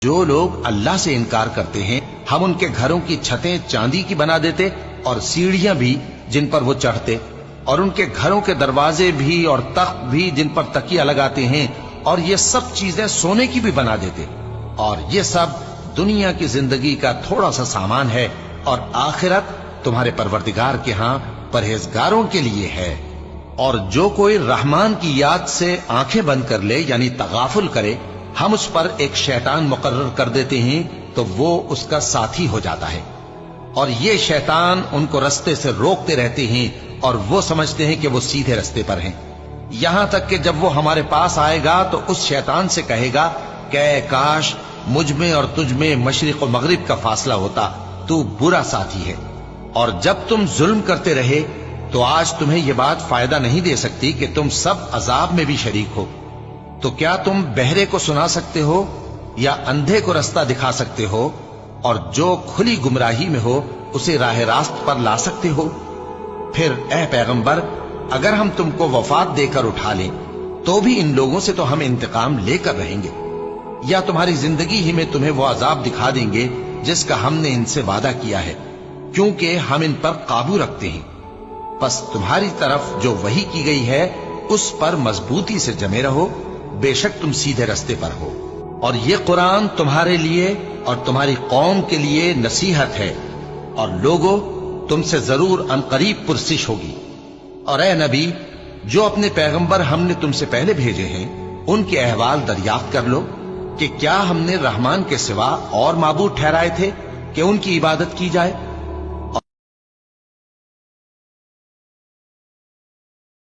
جو لوگ اللہ سے انکار کرتے ہیں ہم ان کے گھروں کی چھتیں چاندی کی بنا دیتے اور سیڑھیاں بھی جن پر وہ چڑھتے، اور ان کے گھروں کے دروازے بھی اور تخت بھی جن پر تکیہ لگاتے ہیں، اور یہ سب چیزیں سونے کی بھی بنا دیتے، اور یہ سب دنیا کی زندگی کا تھوڑا سا سامان ہے، اور آخرت تمہارے پروردگار کے ہاں پرہیزگاروں کے لیے ہے۔ اور جو کوئی رحمان کی یاد سے آنکھیں بند کر لے یعنی تغافل کرے، ہم اس پر ایک شیطان مقرر کر دیتے ہیں تو وہ اس کا ساتھی ہو جاتا ہے، اور یہ شیطان ان کو رستے سے روکتے رہتے ہیں اور وہ سمجھتے ہیں کہ وہ سیدھے رستے پر ہیں، یہاں تک کہ جب وہ ہمارے پاس آئے گا تو اس شیطان سے کہے گا کہ اے کاش مجھ میں اور تجھ میں مشرق و مغرب کا فاصلہ ہوتا، تو برا ساتھی ہے۔ اور جب تم ظلم کرتے رہے تو آج تمہیں یہ بات فائدہ نہیں دے سکتی کہ تم سب عذاب میں بھی شریک ہو۔ تو کیا تم بہرے کو سنا سکتے ہو یا اندھے کو رستہ دکھا سکتے ہو، اور جو کھلی گمراہی میں ہو اسے راہ راست پر لا سکتے ہو؟ پھر اے پیغمبر، اگر ہم تم کو وفات دے کر اٹھا لیں تو بھی ان لوگوں سے تو ہم انتقام لے کر رہیں گے، یا تمہاری زندگی ہی میں تمہیں وہ عذاب دکھا دیں گے جس کا ہم نے ان سے وعدہ کیا ہے، کیونکہ ہم ان پر قابو رکھتے ہیں۔ پس تمہاری طرف جو وحی کی گئی ہے اس پر مضبوطی سے جمے رہو، بے شک تم سیدھے رستے پر ہو، اور یہ قرآن تمہارے لیے اور تمہاری قوم کے لیے نصیحت ہے، اور لوگوں تم سے ضرور عنقریب پرسش ہوگی۔ اور اے نبی، جو اپنے پیغمبر ہم نے تم سے پہلے بھیجے ہیں ان کے احوال دریافت کر لو کہ کیا ہم نے رحمان کے سوا اور معبود ٹھہرائے تھے کہ ان کی عبادت کی جائے؟